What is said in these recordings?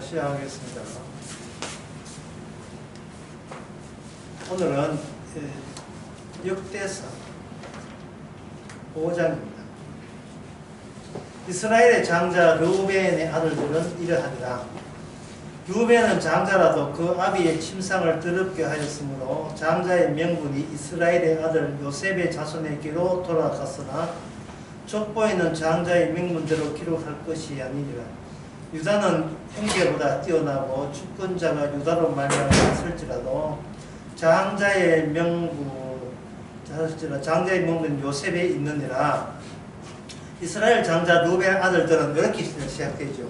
시작하겠습니다. 오늘은 역대사 5장입니다. 이스라엘의 장자 르우벤의 아들들은 이러하니라. 르우벤은 장자라도 그 아비의 침상을 더럽게 하였으므로 장자의 명분이 이스라엘의 아들 요셉의 자손에게로 돌아갔으나 족보에는 장자의 명분대로 기록할 것이 아니니라. 유다는 형제보다 뛰어나고 주권자가 유다로 말미암았을지라도 장자의 명분 요셉에 있느니라. 이스라엘 장자 르우벤 아들들은 이렇게 시작되죠.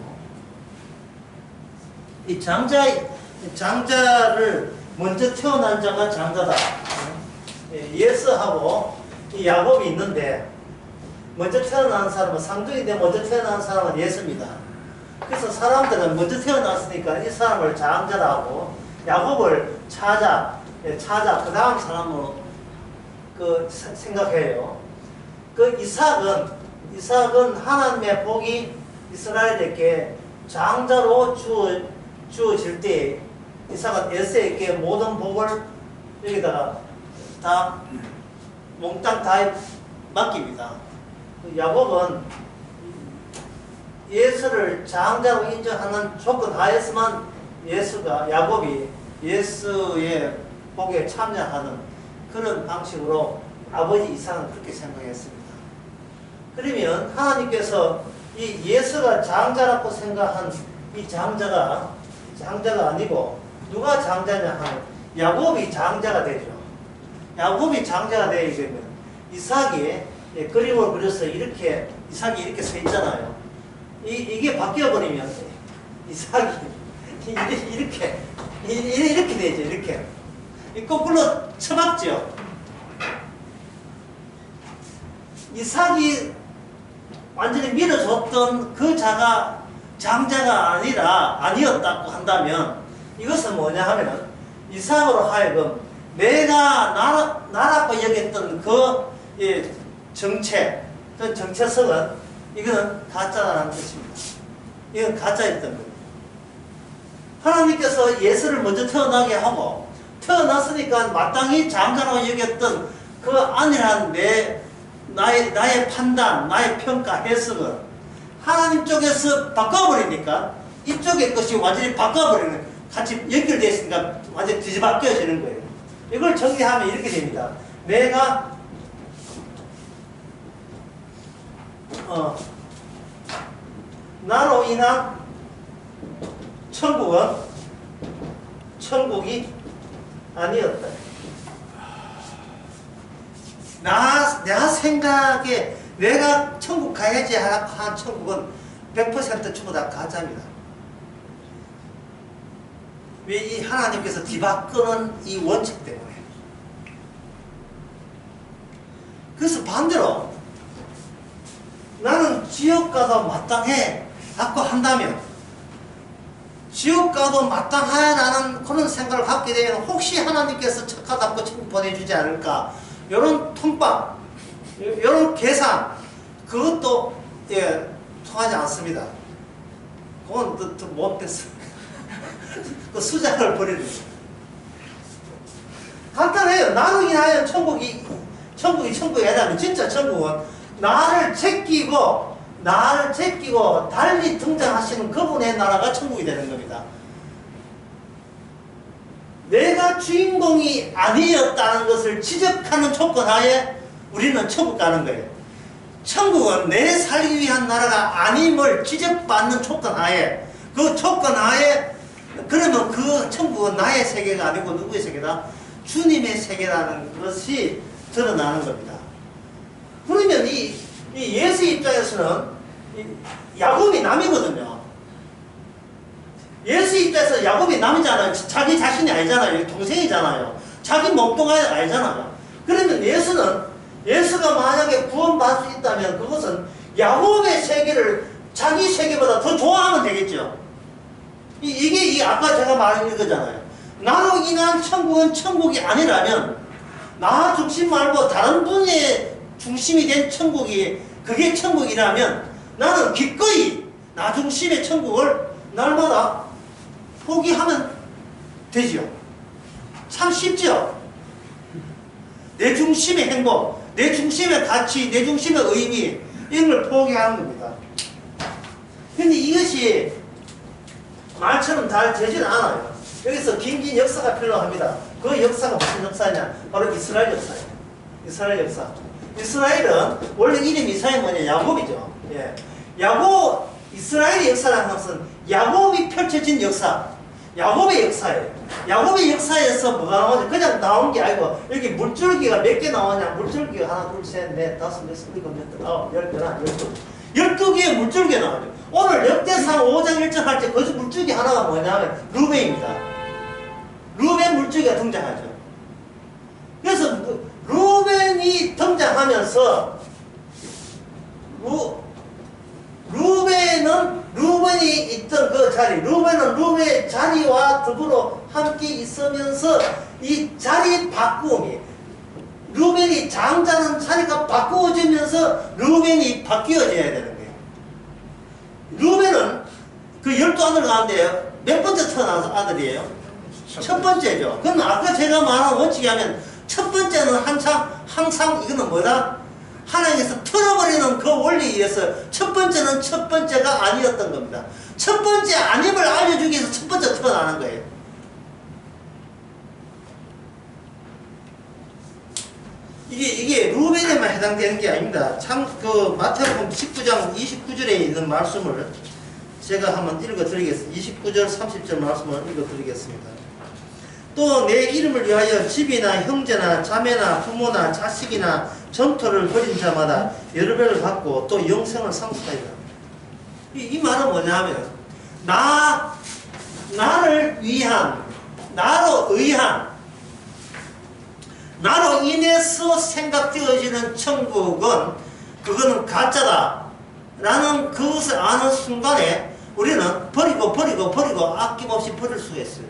이 장자를 먼저 태어난 자가 장자다. 예스하고 이 야곱이 있는데 먼저 태어난 사람은 상중인데 먼저 태어난 사람은 예스입니다. 그래서 사람들은 먼저 태어났으니까 이 사람을 장자라고 야곱을 찾아 그 다음 사람으로 생각해요. 이삭은 하나님의 복이 이스라엘에게 장자로 주어질 때 이삭은 에서에게 모든 복을 여기다가 다 몽땅 다 맡깁니다. 야곱은 예수를 장자로 인정하는 조건 하에서만 야곱이 예수의 복에 참여하는 그런 방식으로 아버지 이삭은 그렇게 생각했습니다. 그러면 하나님께서 이 예수가 장자라고 생각한 이 장자가 아니고 누가 장자냐 하면 야곱이 장자가 되죠. 야곱이 장자가 되게 되면 이삭이 그림을 그려서 이삭이 이렇게 서 있잖아요. 이게 바뀌어버리면 이삭이 이렇게 되죠. 이렇게 거꾸로 처박죠. 이삭이 완전히 밀어줬던 그 자가 장자가 아니었다고 한다면 이것은 뭐냐 하면은 이삭으로 하여금 내가 나라고 여겼던 그 정체성은 이거는 가짜라는 뜻입니다. 이건 가짜였던 겁니다. 하나님께서 예수를 먼저 태어나게 하고 태어났으니까 마땅히 장자라고 여겼던 그 안일한 나의 판단, 나의 평가, 해석을 하나님 쪽에서 바꿔버리니까 이쪽의 것이 완전히 바꿔버리는 같이 연결되어 있으니까 완전히 뒤집어지는 거예요. 이걸 정리하면 이렇게 됩니다. 내가 나로 인한 천국이 아니었다. 내가 생각에 내가 천국 가야지 한 천국은 100% 전부 다 가짜입니다. 왜 이 하나님께서 뒤바꾸는 이 원칙 때문에. 그래서 반대로 나는 지옥 가도 마땅해 라고 한다면 지옥 가도 마땅하라는 그런 생각을 갖게 되면 혹시 하나님께서 착하다고 천국 보내주지 않을까 이런 통박 이런 계산 그것도 통하지 않습니다. 그건 또 못됐어. 그 수작을 버리는 거예요. 간단해요. 나로 인하여 천국이 아니라면 진짜 천국은 나를 제끼고 달리 등장하시는 그분의 나라가 천국이 되는 겁니다. 내가 주인공이 아니었다는 것을 지적하는 조건 하에 우리는 천국 가는 거예요. 천국은 내 살기 위한 나라가 아님을 지적받는 조건 하에 그러면 그 천국은 나의 세계가 아니고 누구의 세계다? 주님의 세계라는 것이 드러나는 겁니다. 그러면 이 예수 입장에서는 야곱이 남이거든요. 예수 입장에서 야곱이 남이잖아요. 자기 자신이 아니잖아요. 동생이잖아요. 자기 몸뚱아리 아니잖아요. 그러면 예수가 만약에 구원받을 수 있다면 그것은 야곱의 세계를 자기 세계보다 더 좋아하면 되겠죠. 이게 아까 제가 말한 거잖아요. 나로 인한 천국은 천국이 아니라면 나 중심 말고 다른 분의 중심이 된 천국이 그게 천국이라면 나는 기꺼이 나 중심의 천국을 날마다 포기하면 되지요. 참 쉽죠? 내 중심의 행복, 내 중심의 가치, 내 중심의 의미, 이런 걸 포기하는 겁니다. 근데 이것이 말처럼 잘 되지는 않아요. 여기서 긴긴 역사가 필요합니다. 그 역사가 무슨 역사냐? 바로 이스라엘 역사예요. 이스라엘 역사. 이스라엘은 원래 이름이 이스라엘 뭐냐? 야곱이죠. 예. 야곱, 이스라엘의 역사라는 것은 야곱이 펼쳐진 역사. 야곱의 역사예요. 야곱의 역사에서 뭐가 나오냐? 그냥 나온 게 아니고, 여기 물줄기가 몇 개 나오냐? 물줄기가 하나, 둘, 셋, 넷, 다섯, 여섯, 일곱, 여덟, 아홉, 열, 열한, 열두. 12개의 물줄기가 나오죠. 오늘 역대상 5장 1절 할 때 그 물줄기 하나가 뭐냐면 루벤입니다. 루벤 물줄기가 등장하죠. 그래서 루벤이 등장하면서 루벤이 있던 그 자리, 루벤은 루벤의 자리와 더불어 함께 있으면서 이 자리 바꾸음이, 루벤이 장자는 자리가 바꾸어지면서 루벤이 바뀌어져야 되는 거예요. 루벤은 그 12아들 가운데 몇 번째 태어난 아들이에요? 첫 번째죠. 그럼 아까 제가 말한 원칙이 하면 첫 번째는 항상 이거는 뭐다? 하나님께서 틀어버리는 그 원리에 의해서 첫 번째는 첫 번째가 아니었던 겁니다. 첫 번째 아님을 알려주기 위해서 첫 번째 태어나는 거예요. 이게 루벤에만 해당되는 게 아닙니다. 참, 마태복음 19장 29절에 있는 말씀을 제가 한번 읽어드리겠습니다. 29절, 30절 말씀을 읽어드리겠습니다. 또 내 이름을 위하여 집이나 형제나 자매나 부모나 자식이나 전토를 벌인 자마다 여러 배를 받고 또 영생을 상속하리라. 이 말은 뭐냐면, 나를 위한, 나로 인해서 생각되어지는 천국은 그거는 가짜다 라는 그것을 아는 순간에 우리는 버리고 아낌없이 버릴 수가 있어요.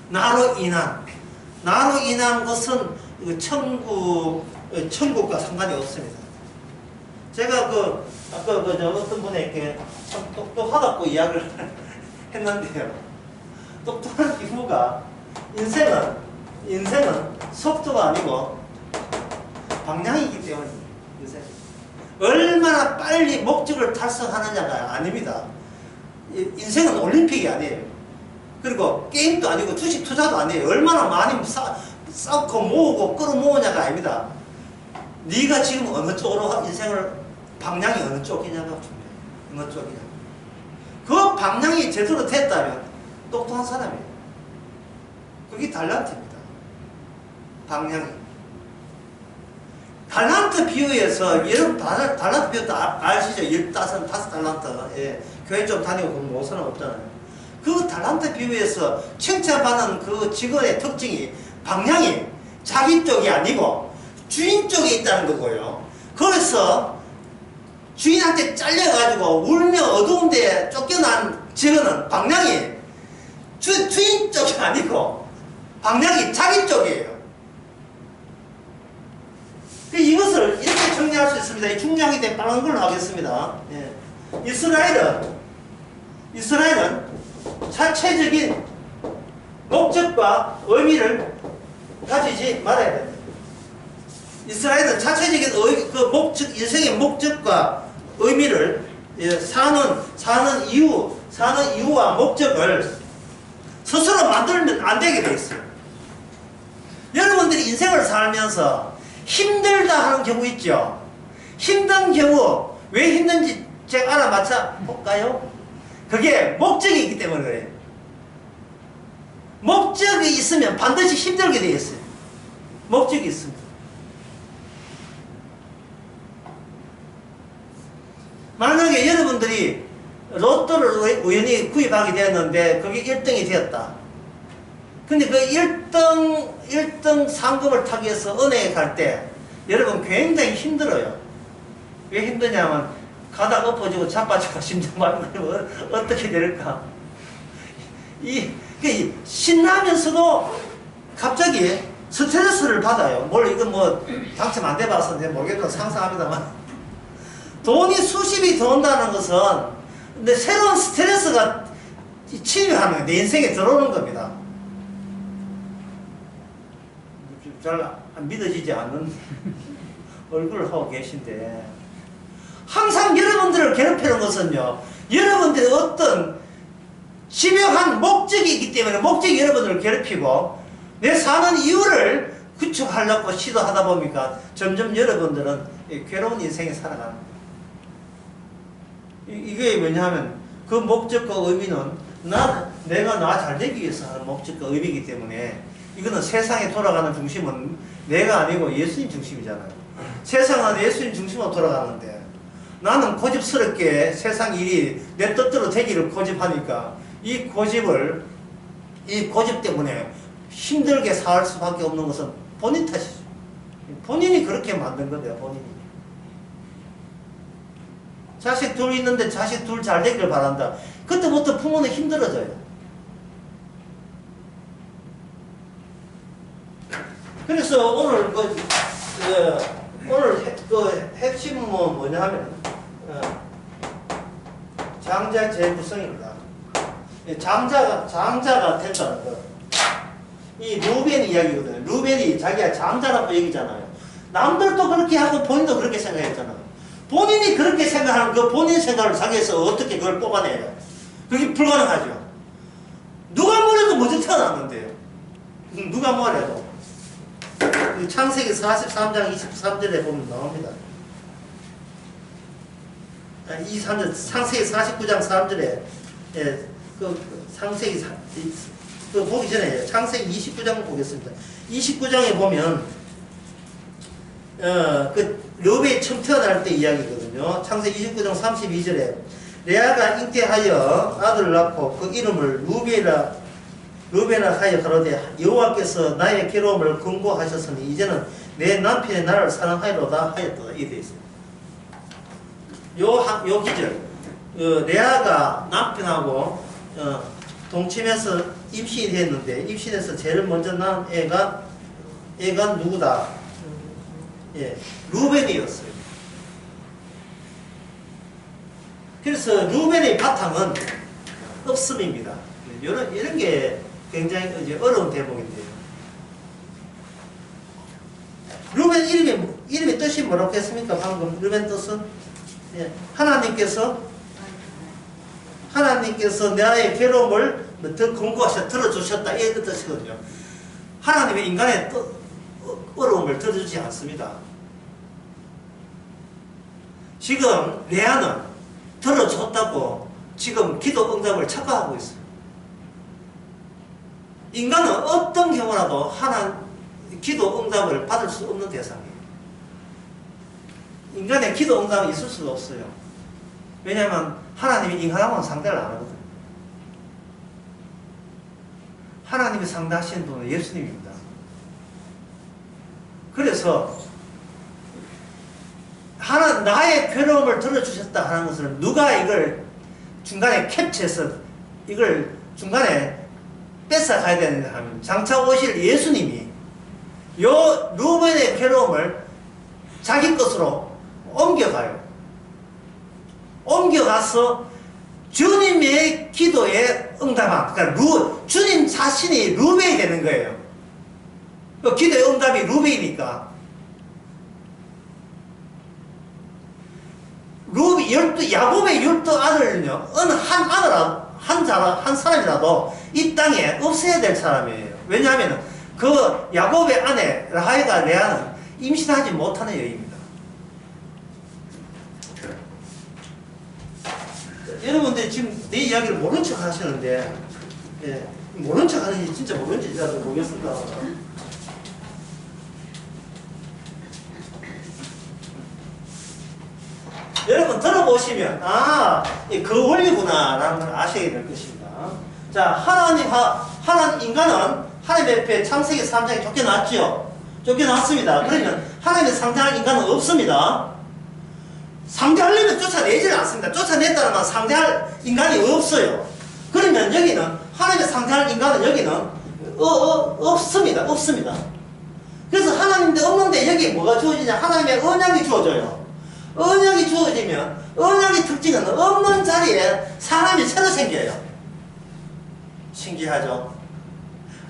나로 인한 것은 천국과 상관이 없습니다. 제가 아까 어떤 분에게 참 똑똑하다고 이야기를 했는데요. 똑똑한 이유가 인생은 속도가 아니고 방향이기 때문입니다. 얼마나 빨리 목적을 달성하느냐가 아닙니다. 인생은 올림픽이 아니에요. 그리고 게임도 아니고 주식 투자도 아니에요. 얼마나 많이 쌓고 모으고 끌어모으냐가 아닙니다. 네가 지금 어느 쪽으로 인생을 방향이 어느 쪽이냐가 중요해요. 어느 쪽이냐. 그 방향이 제대로 됐다면 똑똑한 사람이에요. 그게 달란트입니다. 방향이. 달란트 비유에서 여러분 달란트 비유 아시죠? 15달란트. 예. 교회 좀 다니고 그러면 못 사람 없잖아요. 그 달란트 비유에서 칭찬받는 그 직원의 특징이 방향이 자기 쪽이 아니고 주인 쪽에 있다는 거고요. 그래서 주인한테 잘려가지고 울며 어두운 데에 쫓겨난 직원은 방향이 주인 쪽이 아니고 방향이 자기 쪽이에요. 이것을 이렇게 정리할 수 있습니다. 이 중요하기 때문에 빠른 걸로 하겠습니다. 예. 이스라엘은 자체적인 목적과 의미를 가지지 말아야 됩니다. 이스라엘은 자체적인 인생의 목적과 의미를 사는 이유와 목적을 스스로 만들면 안 되게 돼 있어요. 여러분들이 인생을 살면서 힘들다 하는 경우 있죠. 힘든 경우 왜 힘든지 제가 알아맞혀 볼까요? 그게 목적이 있기 때문에 그래요. 목적이 있으면 반드시 힘들게 되어 있어요. 목적이 있습니다. 만약에 여러분들이 로또를 우연히 구입하게 되었는데 그게 1등이 되었다. 근데 그 1등 상금을 타기 위해서 은행에 갈 때 여러분 굉장히 힘들어요. 왜 힘드냐면 가다가 엎어지고 자빠지고 심장 말고 어떻게 될까? 신나면서도 갑자기 스트레스를 받아요. 이건 당첨 안 돼봐서 모르겠지만 상상합니다만 돈이 수십이 더 온다는 것은 근데 새로운 스트레스가 침입하는 거예요. 내 인생에 들어오는 겁니다. 잘 믿어지지 않는 얼굴을 하고 계신데, 항상 여러분들을 괴롭히는 것은요, 여러분들의 어떤 심명한 목적이 있기 때문에, 목적이 여러분들을 괴롭히고 내 사는 이유를 구축하려고 시도하다 보니까 점점 여러분들은 괴로운 인생에 살아가는 거예요. 이게 뭐냐면 그 목적과 의미는 내가 나 잘 되기 위해서 하는 목적과 의미이기 때문에, 이거는 세상에 돌아가는 중심은 내가 아니고 예수님 중심이잖아요. 세상은 예수님 중심으로 돌아가는데, 나는 고집스럽게 세상 일이 내 뜻대로 되기를 고집하니까 이 고집 때문에 힘들게 살 수밖에 없는 것은 본인 탓이죠. 본인이 그렇게 만든 건데요, 본인이. 자식 둘 있는데 자식 둘 잘 되기를 바란다. 그때부터 부모는 힘들어져요. 그래서 오늘 오늘 핵심은 뭐냐 하면 장자의 재구성입니다. 장자가 됐다는 거. 이 루벤 이야기거든요. 루벤이 자기가 장자라고 얘기잖아요. 남들도 그렇게 하고 본인도 그렇게 생각했잖아요. 본인이 그렇게 생각하는 그 본인 생각을 자기에서 어떻게 그걸 뽑아내요? 그게 불가능하죠. 누가 뭐래도 먼저 태어났는데요. 누가 뭐래도. 창세기 43장 23절에 보면 나옵니다. 23절, 창세기 49장 3절에, 창세기, 보기 전에 창세기 29장 보겠습니다. 29장에 보면, 르벤이 처음 태어날 때 이야기거든요. 창세기 29장 32절에, 레아가 잉태하여 아들을 낳고 그 이름을 루벤아 하여 가로되 여호와께서 나의 괴로움을 금고하셨으니 이제는 내 남편이 나를 사랑하리로다 하였다. 이렇게 되어 있습니다. 요 기절, 레아가 남편하고 동침해서 임신이 됐는데, 임신해서 제일 먼저 낳은 애가 누구다? 예, 루벤이었어요. 그래서 루벤의 바탕은 없음입니다. 이런 게 굉장히 이제 어려운 대목인데요. 루벤 이름의 뜻이 뭐라고 했습니까? 방금 루벤 뜻은? 예, 하나님께서 나의 괴로움을 더 공고하셔 들어주셨다, 이 뜻이거든요. 하나님의 인간의 어려움을 들어주지 않습니다. 지금 레아는 들어줬다고 지금 기도 응답을 착각하고 있어요. 인간은 어떤 경우라도 기도 응답을 받을 수 없는 대상이에요. 인간의 기도 응답이 있을 수가 없어요. 왜냐하면 하나님이 인간하고는 상대를 안 하거든요. 하나님이 상대하시는 분은 예수님입니다. 그래서 나의 괴로움을 들어주셨다 하는 것은, 누가 이걸 중간에 캡처해서 이걸 중간에 뺏어가야 되는가 하면, 장차 오실 예수님이 요 루벤의 괴로움을 자기 것으로 옮겨가요. 옮겨가서 주님의 기도에 응답한, 그러니까 주님 자신이 루벤이 되는 거예요. 그 기도의 응답이 루벤이니까. 야곱의 12 아들은요, 어느 한 사람이라도 이 땅에 없어야 될 사람이에요. 왜냐하면 그 야곱의 아내 라헬과 레아는 임신하지 못하는 여인입니다. 여러분들 지금 내 이야기를 모른 척 하시는데, 예, 모른 척 하는지 진짜 모른지 잘 모르겠습니다. 여러분 들어보시면 그 원리구나 라는 걸 아셔야 될 것입니다. 자, 인간은 하나님 앞에 창세기 3장에 쫓겨났죠. 쫓겨났습니다. 그러면 하나님의 상대할 인간은 없습니다. 상대하려면 쫓아내질 않습니다. 쫓아냈다는 말 상대할 인간이 없어요. 그러면 여기는 하나님의 상대할 인간은 여기는 없습니다. 없습니다. 그래서 하나님인데 없는데 여기에 뭐가 주어지냐? 하나님의 언약이 주어져요. 언약이 주어지면 언약의 특징은 없는 자리에 사람이 새로 생겨요. 신기하죠?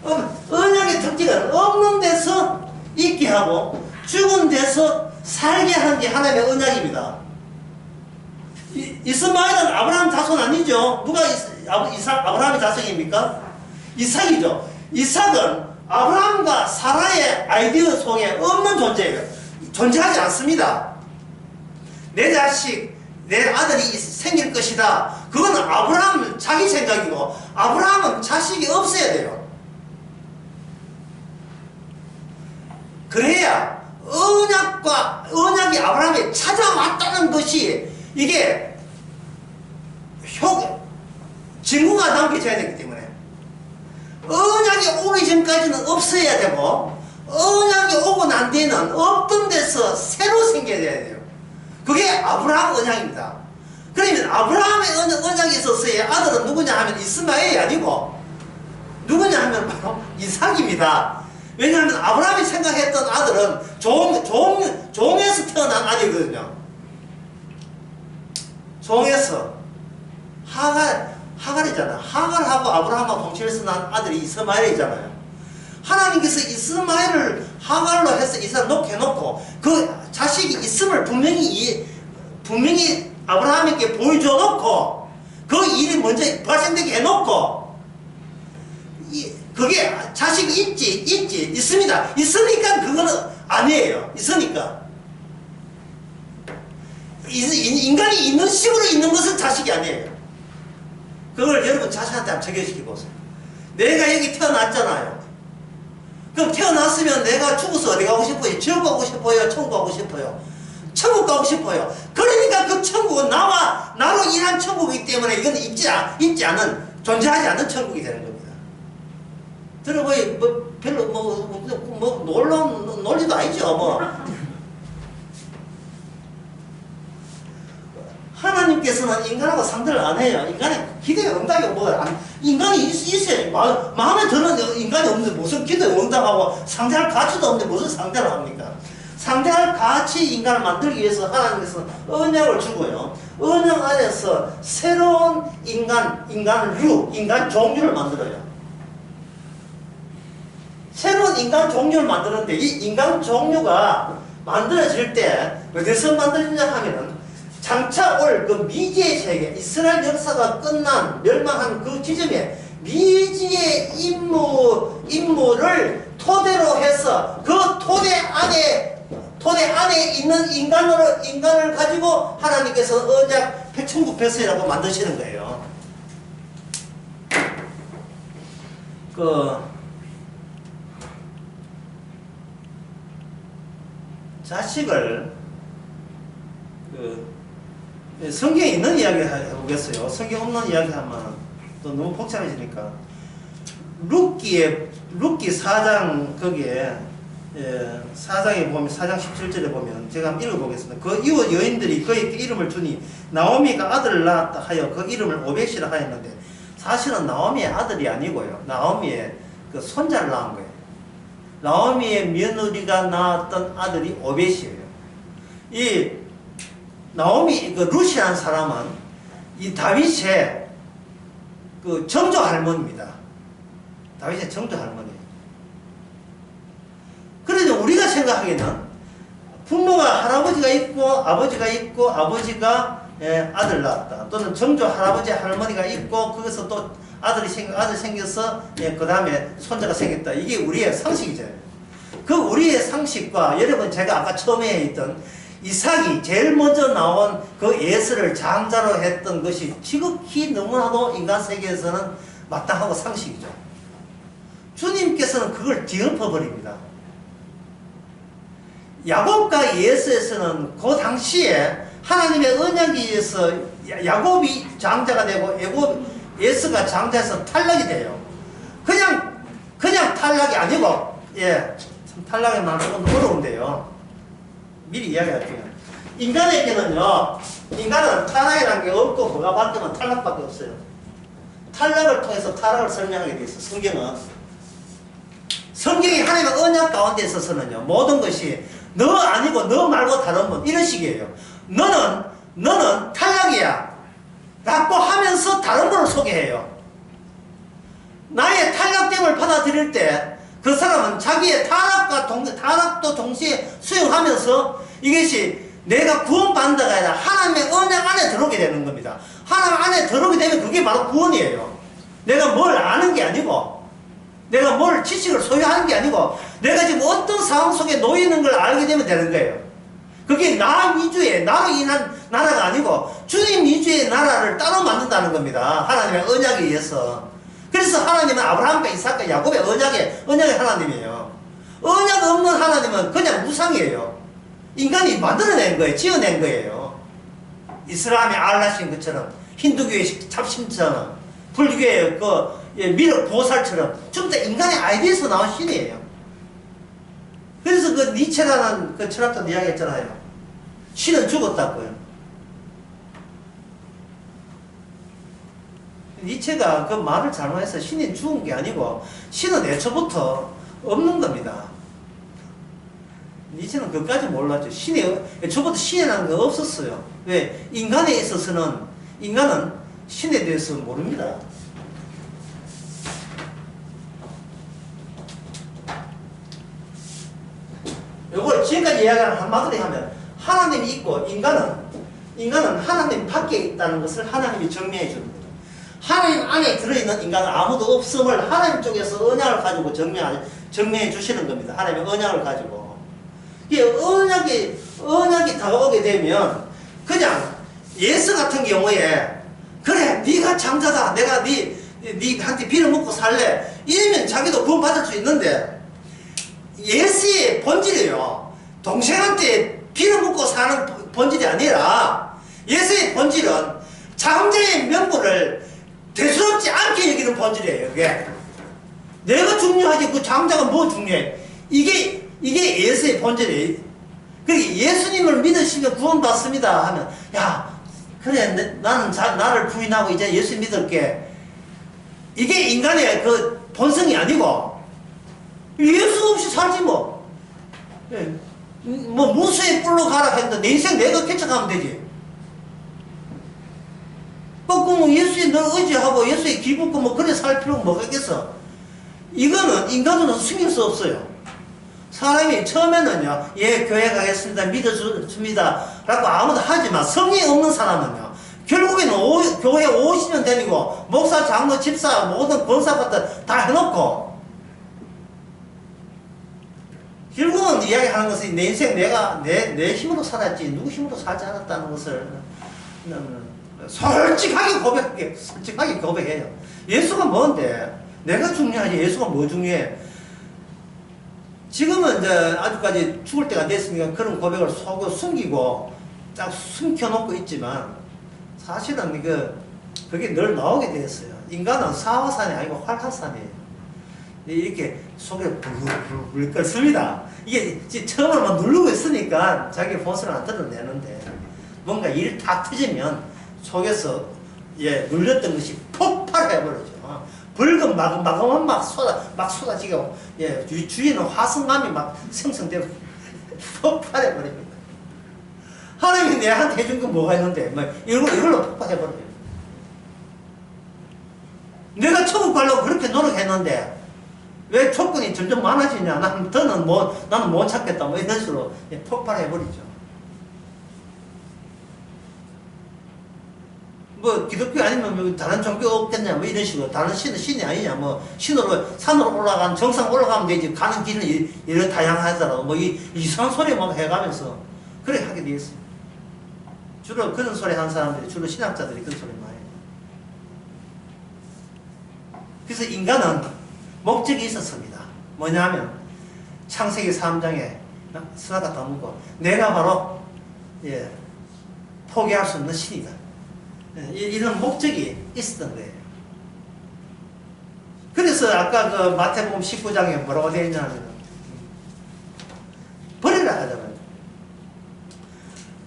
언약의 특징은 없는 데서 있게 하고 죽은 데서 살게 하는 게 하나님의 언약입니다. 이스마엘은 아브라함 자손 아니죠? 누가 아브라함의 자손입니까? 이삭이죠. 이삭은 아브라함과 사라의 아이디어 속에 없는 존재예요. 존재하지 않습니다. 내 자식, 내 아들이 생길 것이다. 그거는 아브라함은 자기 생각이고 아브라함은 자식이 없어야 돼요. 그래야 언약이 아브라함에 찾아왔다는 것이 이게 증거가 남겨져야 되기 때문에 언약이 오기 전까지는 없어야 되고 언약이 오고 난 뒤에는 없던 데서 새로 생겨야 돼요. 그게 아브라함 언약입니다. 그러면 아브라함의 언약이 있었어요. 아들은 누구냐 하면 이스마엘이 아니고 누구냐 하면 바로 이삭입니다. 왜냐하면 아브라함이 생각했던 아들은 종에서 태어난 아들이거든요. 종에서 하갈이잖아. 하갈하고 아브라함하고 동시에서 난 아들이 이스마엘이잖아요. 하나님께서 이스마엘을 하갈로 해서 이삭을 놓게 해놓고 그 자식이 있음을 분명히 아브라함에게 보여줘 놓고 그 일이 먼저 발생되게 해놓고 그게 자식이 있습니다. 있으니까 그거는 아니에요. 있으니까. 인간이 있는 식으로 있는 것은 자식이 아니에요. 그걸 여러분 자식한테 한번 적용시켜 보세요. 내가 여기 태어났잖아요. 그럼 태어났으면 내가 죽어서 어디 가고 싶어요? 지옥 가고 싶어요? 천국 가고 싶어요? 천국 가고 싶어요. 그러니까 그 천국은 나로 인한 천국이기 때문에 이건 있지 않은, 존재하지 않는 천국이 되는 겁니다. 들어보니 별로 놀라운 논리도 아니죠. 하나님께서는 인간하고 상대를 안 해요. 인간의 기대에 응답이 인간이 있어요. 마음에 드는 인간이 없는데 무슨 기대에 응답하고 상대할 가치도 없는데 무슨 상대를 합니까? 상대할 가치 인간을 만들기 위해서 하나님께서는 언약을 주고요. 언약 안에서 새로운 인간 종류를 만들어요. 새로운 인간 종류를 만드는데 이 인간 종류가 만들어질 때 어디서 만들어지냐 하면은 장차 올 그 미지의 세계, 이스라엘 역사가 끝난 멸망한 그 지점에 미지의 임무를 토대로 해서 그 토대 안에 있는 인간을 가지고 하나님께서 언약 천국 백성이라고 만드시는 거예요. 자식을 성경에 있는 이야기 해보겠어요. 성경 없는 이야기 하면 또 너무 복잡해지니까. 룻기 4장 거기에 4장에 보면 4장 17절에 보면 제가 한번 읽어보겠습니다. 그 이후 여인들이 그에게 이름을 주니 나오미가 아들을 낳았다 하여 그 이름을 오벳이라 하였는데 사실은 나오미의 아들이 아니고요. 나오미의 그 손자를 낳은 거예요. 나오미의 며느리가 낳았던 아들이 오벳이에요. 이 나오미 그 룻이라는 사람은 이 다윗의 그 정조 할머니입니다. 다윗의 정조 할머니. 그래도 우리가 생각하기에는 부모가 할아버지가 있고 아버지가 아들 낳았다. 또는 정조 할아버지 할머니가 있고 거기서 또 아들 생겨서 그 다음에 손자가 생겼다. 이게 우리의 상식이죠. 그 우리의 상식과 여러분 제가 아까 처음에 있던 이삭이 제일 먼저 나온 그 예수를 장자로 했던 것이 지극히 너무나도 인간 세계에서는 마땅하고 상식이죠. 주님께서는 그걸 뒤엎어버립니다. 야곱과 예수에서는 그 당시에 하나님의 언약에 의해서 야곱이 장자가 되고 예수가 장자에서 탈락이 돼요. 그냥 탈락이 아니고 참 탈락의 말은 어려운데요. 미리 이야기할게요. 인간은 탈락이라는 게 없고 뭐가 바뀌면 탈락밖에 없어요. 탈락을 통해서 타락을 설명하게 돼 있어. 성경이 하나님의 언약 가운데 있어서는요, 모든 것이 너 아니고 너 말고 다른 분 이런 식이에요. 너는 탈락이야 라고 하면서 다른 분을 소개해요. 나의 탈락됨을 받아들일 때 그 사람은 자기의 타락도 동시에 수용하면서 이것이 내가 구원받는다가 아니라 하나님의 언약 안에 들어오게 되는 겁니다. 하나님 안에 들어오게 되면 그게 바로 구원이에요. 내가 뭘 아는 게 아니고, 내가 뭘 지식을 소유하는 게 아니고, 내가 지금 어떤 상황 속에 놓여 있는 걸 알게 되면 되는 거예요. 그게 나 위주의, 나로 인한 나라가 아니고 주님 위주의 나라를 따로 만든다는 겁니다. 하나님의 언약에 의해서. 그래서 하나님은 아브라함과 이삭과 야곱의 언약의 하나님이에요. 언약 없는 하나님은 그냥 우상이에요. 인간이 만들어낸 거예요. 지어낸 거예요. 이슬람의 알라신 것처럼, 힌두교의 잡신처럼, 불교의 미륵 보살처럼 전부 다 인간의 아이디어에서 나온 신이에요. 그래서 그 니체라는 그 철학자도 이야기했잖아요. 신은 죽었다고요. 니체가 그 말을 잘못해서 신이 죽은 게 아니고 신은 애초부터 없는 겁니다. 니체는 그까지 몰랐죠. 애초부터 신이라는 거 없었어요. 왜? 인간에 있어서는 인간은 신에 대해서 모릅니다. 요걸 지금까지 이야기하는 한마디로 하면 하나님이 있고 인간은 하나님 밖에 있다는 것을 하나님이 정리해 주는 거죠. 하나님 안에 들어있는 인간은 아무도 없음을 하나님 쪽에서 언약을 가지고 정리해 주시는 겁니다. 하나님의 언약을 가지고. 이 언약이 다가오게 되면 그냥 예수 같은 경우에 그래 네가 장자다 내가 네한테 빌어먹고 살래 이러면 자기도 구원받을 수 있는데 예수의 본질이에요. 동생한테 빌어먹고 사는 본질이 아니라 예수의 본질은 장자의 명분을 대수롭지 않게 여기는 본질이에요. 이게 내가 중요하지 그 장자가 뭐 중요해? 이게 예수의 본질이에요. 그러니까 예수님을 믿으시면 구원받습니다 하면 야 그래 나는 나를 부인하고 이제 예수 믿을게. 이게 인간의 그 본성이 아니고 예수 없이 살지 뭐. 뭐 무수의 뿔로 가라 했는데 내 인생 내가 개척하면 되지. 뭐 예수에 널 의지하고 예수에 기쁘고 뭐 그래 살 필요가 뭐가 있겠어. 이거는 인간으로서 숨길 수 없어요. 사람이 처음에는요 예 교회 가겠습니다 믿어줍니다 라고 아무도 하지만 성이 없는 사람은요 결국에는 교회 50년 다니고 목사 장로 집사 모든 권사 같은 다 해놓고 결국은 이야기하는 것은 내 인생 내 힘으로 살았지 누구 힘으로 살지 않았다는 것을 솔직하게 고백해요. 예수가 뭔데? 내가 중요하지 예수가 뭐 중요해? 지금은 이제 아직까지 죽을 때가 됐으니까 그런 고백을 속여 숨기고 딱 숨겨놓고 있지만 사실은 그게 늘 나오게 되었어요. 인간은 사화산이 아니고 활화산이에요. 이렇게 속에 불불불 끓습니다. 이게 처음으로 막 누르고 있으니까 자기 본성을 안 드러내는데 뭔가 일이 탁 터지면 속에서 눌렸던 것이 폭발해버리죠. 붉은 마금은 막 쏟아지고 주위에는 화성감이 막 생성되고 폭발해버립니다. 하나님이 내한테 해준 건 뭐가 있는데 뭐 이걸로 폭발해버려요. 내가 천국 가려고 그렇게 노력했는데 왜 조건이 점점 많아지냐 나는 못 찾겠다 뭐 이런 식으로 폭발해버리죠. 뭐 기독교 아니면 뭐 다른 종교 없겠냐 뭐 이런 식으로 다른 신이 아니냐 뭐 산으로 올라가면 정상 올라가면 되지 가는 길은 이런 다양하더라도 뭐 이상한 소리 막 해가면서 그렇게 하게 돼 있어요. 주로 그런 소리 하는 사람들이 주로 신학자들이 그런 소리 많이 해요. 그래서 인간은 목적이 있었습니다. 뭐냐면 창세기 3장에 스나가 다묻고 내가 바로 포기할 수 없는 신이다. 이런 목적이 있었던 거예요. 그래서 아까 그 마태복음 19장에 뭐라고 되어 있냐면 버리라 하잖아요.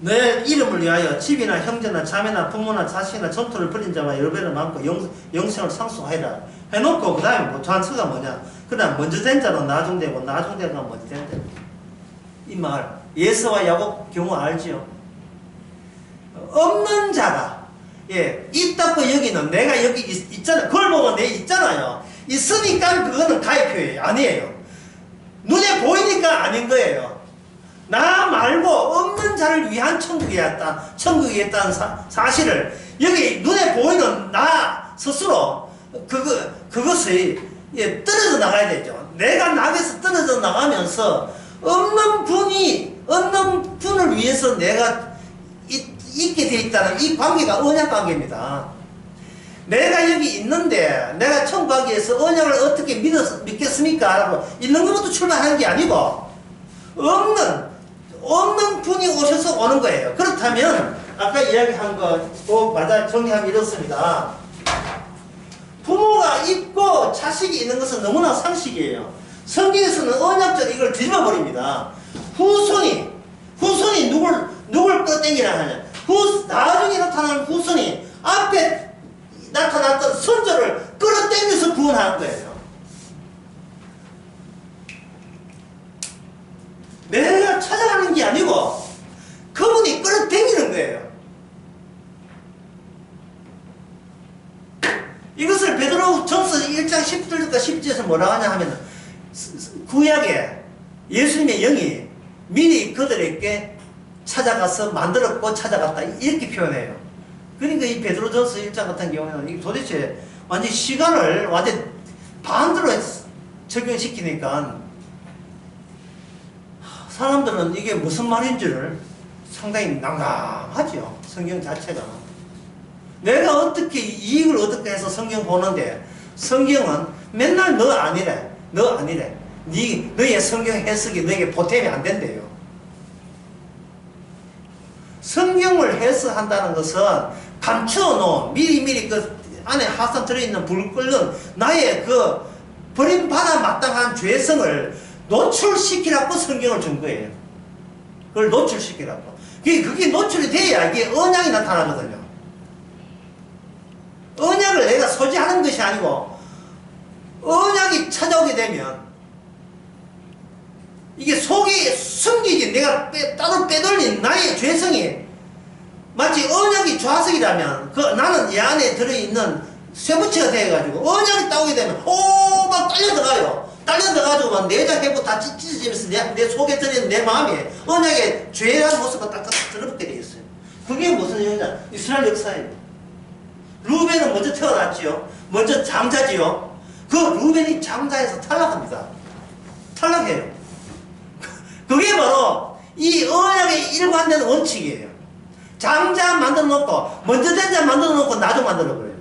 내 이름을 위하여 집이나 형제나 자매나 부모나 자식이나 전토를 벌인 자와 여배를 많고 영생을 상속하리라 해놓고 그 다음에 뭐 전처가 뭐냐 그다음 먼저 된 자는 나중되고 나중된 자는 먼저 된 자. 이 말 예수와 야곱 경우 알지요? 없는 자가 있다고 여기는 내가 여기 있잖아요. 그걸 보고 내 있잖아요. 있으니까 그거는 가입표예요. 아니에요. 눈에 보이니까 아닌 거예요. 나 말고 없는 자를 위한 천국이었다는 사실을 여기 눈에 보이는 나 스스로 그것이 떨어져 나가야 되죠. 내가 낙에서 떨어져 나가면서 없는 분을 위해서 내가 있게 돼 있다는 이 관계가 언약 관계입니다. 내가 여기 있는데 내가 천국 가기 위해서 언약을 어떻게 믿겠습니까? 라고 있는 것부터 출발하는 게 아니고 없는 분이 오셔서 오는 거예요. 그렇다면 아까 이야기한 거 맞아 정리하면 이렇습니다. 부모가 있고 자식이 있는 것은 너무나 상식이에요. 성경에서는 언약적으로 이걸 뒤집어 버립니다. 후손이 누굴 끌어당기나 하냐. 나중에 나타나는 후손이 앞에 나타났던 선조를 끌어당겨서 구원하는 거예요. 내가 찾아가는 게 아니고 그분이 끌어당기는 거예요. 이것을 베드로전서 1장 10절과 10절에서 뭐라고 하냐 하면 구약에 예수님의 영이 미리 그들에게 찾아가서 만들었고 찾아갔다 이렇게 표현해요. 그러니까 이 베드로전서 1장 같은 경우에는 이게 도대체 완전 시간을 완전 반대로 적용시키니까 사람들은 이게 무슨 말인지를 상당히 난감하죠. 성경 자체가. 내가 어떻게 이익을 어떻게 해서 성경 보는데 성경은 맨날 너 아니래. 너의 성경 해석이 너에게 보탬이 안 된대요. 성경을 해석한다는 것은 감춰놓은 미리 그 안에 항상 들어있는 불 끓는 나의 그 버림받아 마땅한 죄성을 노출시키라고 성경을 준 거예요. 그걸 노출시키라고. 그게 노출이 돼야 이게 언약이 나타나거든요. 언약을 내가 소지하는 것이 아니고 언약이 찾아오게 되면 이게 속에 숨기지 내가 따로 빼돌린 나의 죄성이 마치 언약이 좌석이라면 나는 이 안에 들어있는 쇠붙이가 되어가지고 언약이 따오게 되면 막 딸려들어가요. 딸려들어가지고 막 내장해부 다 찢어지면서 내 속에 들어있는 내 마음이 언약의 죄라는 모습을 딱 드러붙게 되어 있어요. 그게 무슨 영이냐? 이스라엘 역사예요. 루벤은 먼저 태어났지요. 먼저 장자지요. 그 루벤이 장자에서 탈락합니다. 탈락해요. 그게 바로 이 언약의 일관된 원칙이에요. 장자 만들어 놓고 먼저 된 자 만들어 놓고 나중 만들어 버려요.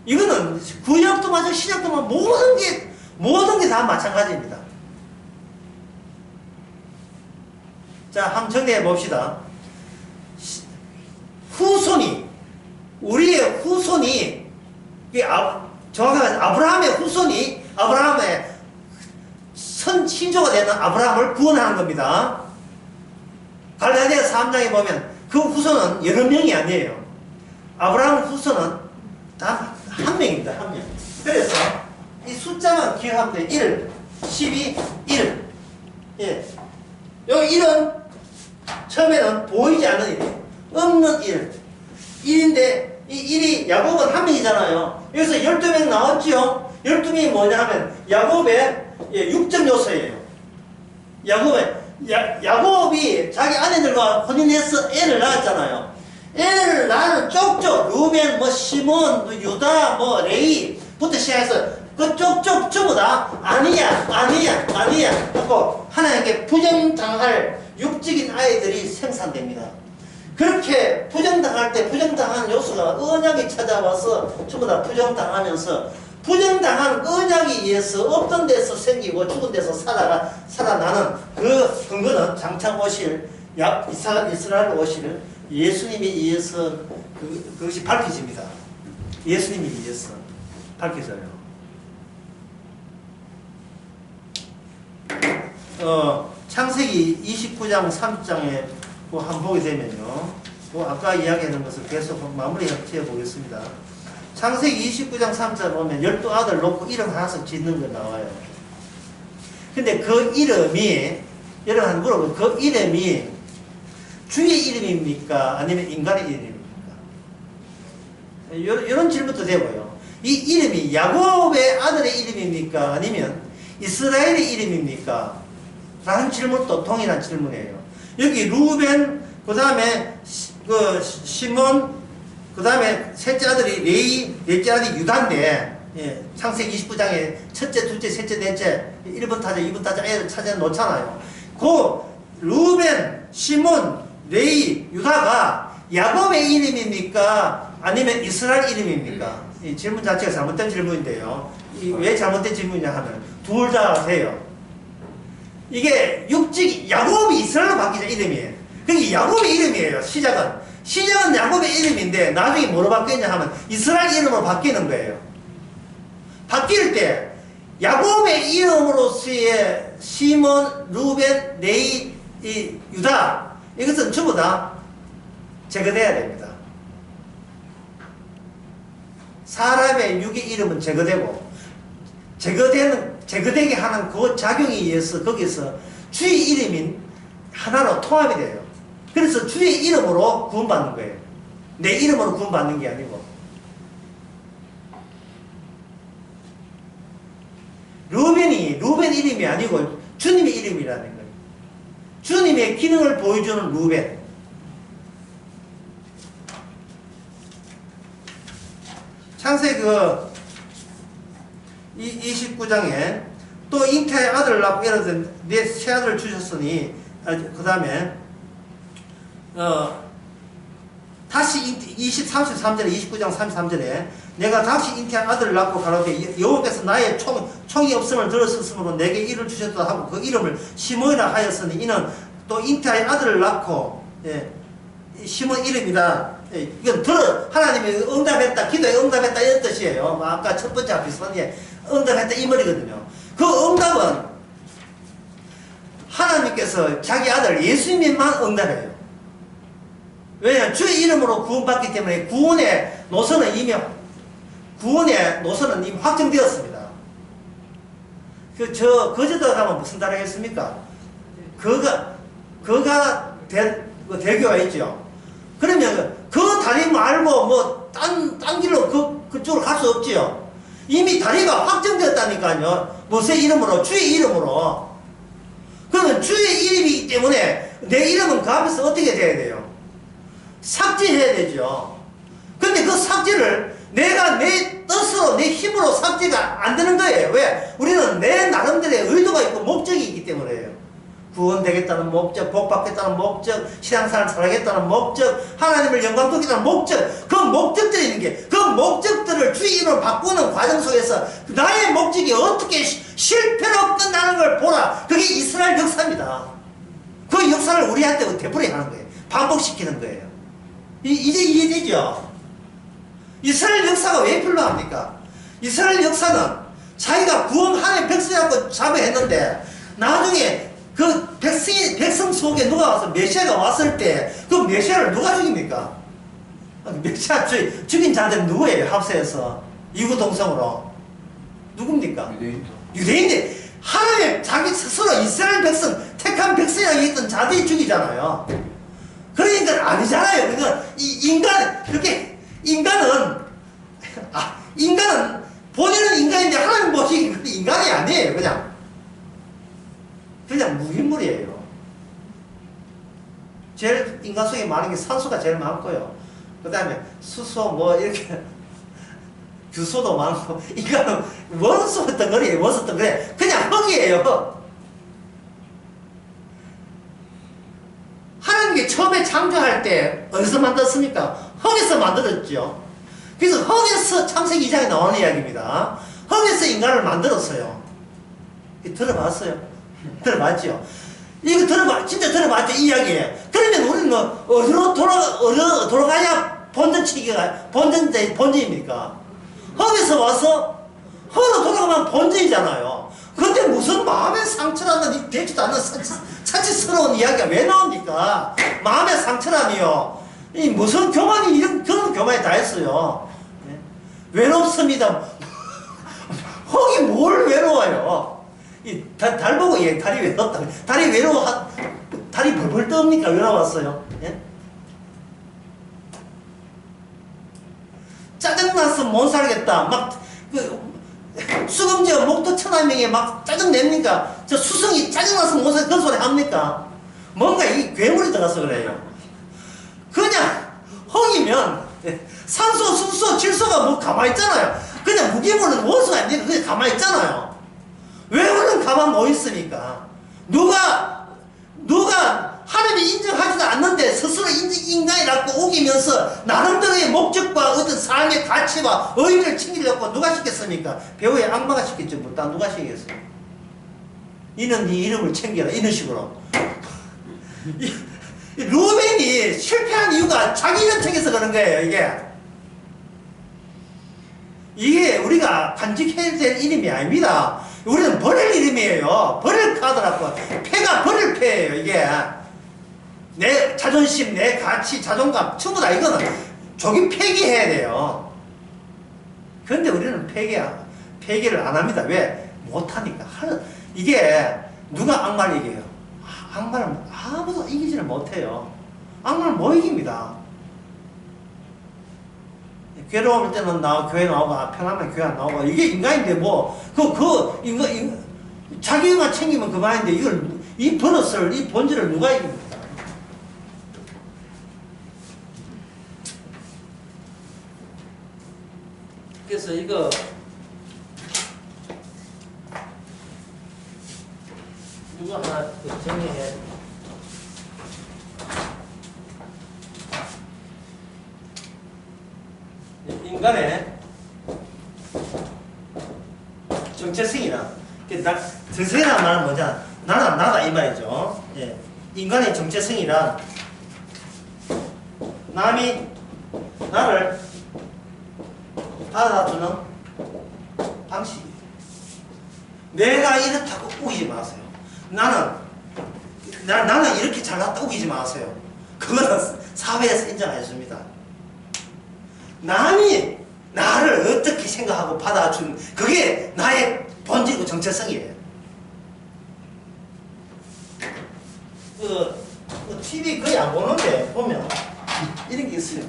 이거는 구약도 마찬가지고 신약도 마찬가지고 모든 게 다 마찬가지입니다. 자, 한번 정리해 봅시다. 우리의 후손이 정확하게 아브라함의 후손이 아브라함의 신조가 되는 아브라함을 구원하는 겁니다. 갈라디아서 3장에 보면 그 후손은 여러 명이 아니에요. 아브라함 후손은 단 한 명입니다. 한 명. 그래서 이 숫자만 기억하면 돼요. 1, 12, 1. 예. 여기 1은 처음에는 보이지 않는 1. 없는 1. 1인데 이 1이 야곱은 한 명이잖아요. 여기서 12명 나왔지요. 12명이 뭐냐 하면 야곱의 육적 요소예요. 야곱이 자기 아내들과 혼인해서 애를 낳았잖아요. 애를 낳는 쪽쪽 루벤, 시몬, 유다, 레이부터 시작해서 그 쪽쪽 전부 다 아니야 하고 하나님께 부정당할 육적인 아이들이 생산됩니다. 그렇게 부정당할 때 부정당한 요소가 언약이 찾아와서 전부 다 부정당하면서 부정당한 언약에 의해서 없던 데서 생기고 죽은 데서 살아나는 그 근거는 장차 오실 이스라엘 오실 예수님에 의해서 그것이 밝혀집니다. 예수님에 의해서 밝혀져요. 창세기 29장 3장에 한번 보게 되면요. 아까 이야기하는 것을 계속 마무리 지어 보겠습니다. 창세기 29장 3장 보면 12아들 놓고 이름 하나씩 짓는 거 나와요. 근데 그 이름이, 여러분 한번 물어보면 그 이름이 주의 이름입니까? 아니면 인간의 이름입니까? 이런 질문도 되고요. 이 이름이 야곱의 아들의 이름입니까? 아니면 이스라엘의 이름입니까? 라는 질문도 동일한 질문이에요. 여기 루벤, 그 다음에 시몬, 그 다음에 셋째 아들이 레위, 넷째 아들이 유다인데, 예, 창세기 29장에 첫째, 둘째, 셋째, 넷째, 1번 타자, 2번 타자 애를 찾아 놓잖아요. 그 루벤, 시몬, 레위, 유다가 야곱의 이름입니까? 아니면 이스라엘 이름입니까? 이 질문 자체가 잘못된 질문인데요. 왜 잘못된 질문이냐 하면 둘 다 돼요. 이게 육직 야곱이 이스라엘로 바뀌자 이름이에요. 그게 야곱의 이름이에요. 시작은 야곱의 이름인데 나중에 뭐로 바뀌냐 하면 이스라엘 이름으로 바뀌는 거예요. 바뀔 때 야곱의 이름으로서의 시몬, 루벤, 레위, 유다 이것은 전부 다 제거돼야 됩니다. 사람의 육의 이름은 제거되고 제거되게 하는 그 작용에 의해서 거기서 주의 이름인 하나로 통합이 돼요. 그래서 주의 이름으로 구원받는 거예요. 내 이름으로 구원받는 게 아니고. 루벤 이름이 아니고 주님의 이름이라는 거예요. 주님의 기능을 보여주는 루벤. 창세기 29장에 또 잉태의 아들을 낳고 이르되 내 새 아들을 주셨으니 그 다음에 다시 33절에 29장 33절에 내가 다시 잉태한 아들을 낳고 가로되 여호와께서 나의 총이 없음을 들었으므로 내게 이를 주셨다 하고 그 이름을 시몬이라 하였으니 이는 또 잉태의 아들을 낳고 시몬 이름이다. 이건 하나님이 응답했다, 기도에 응답했다 이런 뜻이에요. 아까 첫 번째 앞에 선에 응답했다 이 말이거든요. 그 응답은 하나님께서 자기 아들 예수님만 응답해요. 왜냐하면 주의 이름으로 구원받기 때문에 구원의 노선은 이미 확정되었습니다. 거제도 가면 무슨 다르겠습니까? 그가 대교가 있죠. 그러면 그 다리 말고 딴 길로 그쪽으로 갈 수 없지요. 이미 다리가 확정되었다니까요. 무슨 이름으로? 주의 이름으로. 그러면 주의 이름이기 때문에 내 이름은 그 앞에서 어떻게 돼야 돼요? 삭제해야 되죠. 근데 그 삭제를 내가 내 뜻으로, 내 힘으로 삭제가 안 되는 거예요. 왜? 우리는 내 나름대로의 의도가 있고 목적이 있기 때문에요. 구원되겠다는 목적, 복받겠다는 목적, 신앙생활을 잘하겠다는 목적, 하나님을 영광 돌리겠다는 목적, 그 목적들이 있는 게, 그 목적들을 주의 이름으로 바꾸는 과정 속에서 나의 목적이 어떻게 실패로 끝나는 걸 보라. 그게 이스라엘 역사입니다. 그 역사를 우리한테 되풀이 하는 거예요. 반복시키는 거예요. 이제 이해되죠? 이스라엘 역사가 왜 필요합니까? 이스라엘 역사는 자기가 구원 하나의 백성이라고 자부했는데 나중에 그 백성 속에 누가 와서 메시아가 왔을 때 그 메시아를 누가 죽입니까? 메시아 죽인 자들은 누구예요? 합세해서 이구동성으로 누굽니까? 유대인들. 하나님 자기 스스로 이스라엘 백성 택한 백성이라고 했던 자들이 죽이잖아요. 그러니까 아니잖아요. 그러니까 인간은 본인은 인간인데 하나님 보시기 인간이 아니에요. 그냥 무인물이에요. 제일 인간 속에 많은 게 산소가 제일 많고요. 그 다음에 수소 이렇게 규소도 많고 인간은 원소 덩어리예요. 원소 덩어리. 그냥 흙이에요. 하나님이 처음에 창조할 때 어디서 만들었습니까? 흙에서 만들었죠. 그래서 흙에서 창세기 2장에 나오는 이야기입니다. 흙에서 인간을 만들었어요. 들어봤어요? 들어봤죠? 이거 진짜 들어봤죠? 이 이야기예요. 그러면 우리는 어디로 돌아가야 본전입니까? 흙에서 와서 흙으로 돌아가면 본전이잖아요. 근데 무슨 마음의 상처라는 되지도 않는 사치스러운 이야기가 왜 나옵니까? 마음의 상처라니요. 무슨 교만이 그런 교만이 다 했어요. 네? 외롭습니다. 흙이 뭘 외로워요? 달 보고 다리 외롭다. 다리 벌벌 떠옵니까? 외로웠어요. 예? 짜증나서 못 살겠다. 막, 수금제가 목도 천하명에 막 짜증냅니까? 저 수성이 짜증나서 못 살겠다. 그런 소리 합니까? 뭔가 이 괴물이 들어가서 그래요. 그냥 흙이면 산소, 수소, 질소가 뭐 가만히 있잖아요. 그냥 무기물은 원소가 아니니까 그냥 가만히 있잖아요. 왜 그런 가만 못 있습니까? 누가 하나님이 인정하지도 않는데 스스로 인간이라고 우기면서 나름대로의 목적과 어떤 삶의 가치와 의미를 챙기려고 누가 시켰습니까? 배우의 악마가 시켰죠. 뭐 딴 누가 시켰어요? 이는 네 이름을 챙겨라. 이런 식으로. 루벤이 실패한 이유가 자기 이름 챙겨서 그런 거예요. 이게 우리가 간직해야 될 이름이 아닙니다. 우리는 버릴 이름이에요. 버릴 카드라고. 패가 버릴 패예요. 이게 내 자존심, 내 가치, 자존감 전부 다 이거는 조기 폐기해야 돼요. 그런데 우리는 폐기를 안 합니다. 왜? 못하니까. 이게 누가 악마를 이겨요? 악마는 아무도 이기지를 못해요. 악마는 못 이깁니다. 괴로울 때는 교회 나오고, 편하면 교회 안 나오고, 이게 인간인데 뭐, 자기만 챙기면 그만인데, 이 버릇을, 이 본질을 누가 이깁니까? 그래서 이거, 누가 하나 정리해야 돼. 인간의 정체성이란, 정체성이란 말은 뭐냐? 나다 이 말이죠. 예. 인간의 정체성이란 남이 나를 받아주는 방식이에요. 내가 이렇다고 우기지 마세요. 나는 이렇게 잘났다 우기지 마세요. 그거는 사회에서 인정 안 해줍니다. 남이 나를 어떻게 생각하고 받아주는 그게 나의 본질이고 정체성이에요. TV 거의 안 보는데 보면 이런 게 있어요.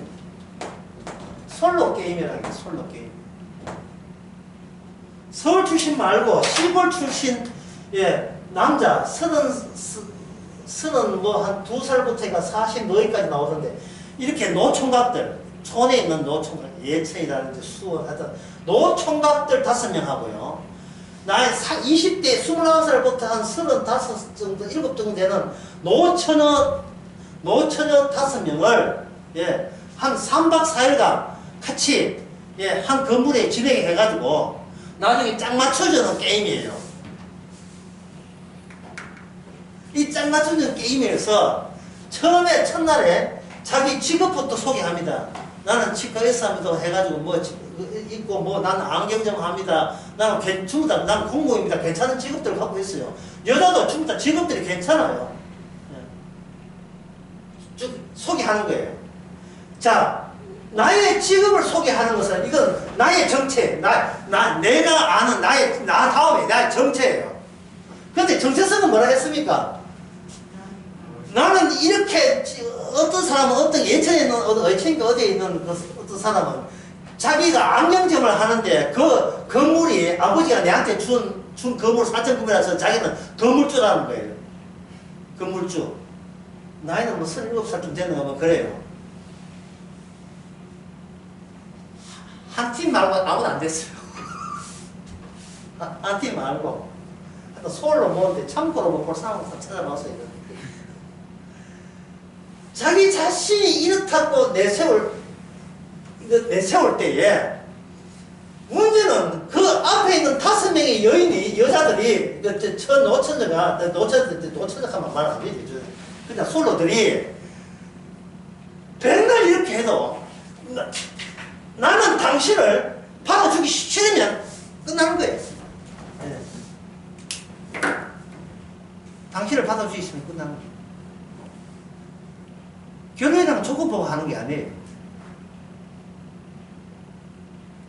솔로 게임이라는 게 솔로 게임. 서울 출신 말고 시골 출신 남자 30 뭐 한 2살부터 해가 40 너희까지 나오던데 이렇게 노총각들 촌에 있는 노총각 예천이라든지 수원 하여튼 노총각들 5명 하고요. 나의 20대 29살부터 한 35 정도 7 정도 되는 노처녀 5명을 한 3박 4일간 같이 한 건물에 진행해가지고 나중에 짝 맞춰주는 게임이에요. 이 짝 맞춰주는 게임에서 처음에 첫날에 자기 직업부터 소개합니다. 나는 치과의사 합니다 해가지고 뭐 있고 뭐 나는 안경점 합니다. 나는 전부 다 나는 공무원입니다. 괜찮은 직업들을 갖고 있어요. 여자도 전부 다 직업들이 괜찮아요. 쭉 소개하는 거예요. 자, 나의 직업을 소개하는 것은 이건 나의 정체, 내가 아는 나 다음에 나의 정체예요. 그런데 정체성은 뭐라 했습니까? 나는 이렇게 어떤 사람은 어떤 예천에 있는 어디에 있는 어떤 사람은 자기가 안경점을 하는데 그 건물이 아버지가 내한테 준 건물 4천 건물이라서 자기는 건물주라는 거예요. 건물주. 나이는 뭐 37살쯤 되는 거면 그래요. 한 팀 말고 아무도 안 됐어요. 한 팀 말고. 하여튼 서울로 모는데 참고로 뭐 볼 사람은 찾아봤어요. 자기 자신이 이렇다고 내세울 때에 문제는 그 앞에 있는 5명의 여자들이 노처녀가 하면 말 안 되지. 그냥 솔로들이 맨날 이렇게 해도 나는 당신을 받아주기 싫으면 끝나는 거예요. 당신을 받아주기 싫으면 끝나는 거예요. 결혼이라면 조건 보고 하는 게 아니에요.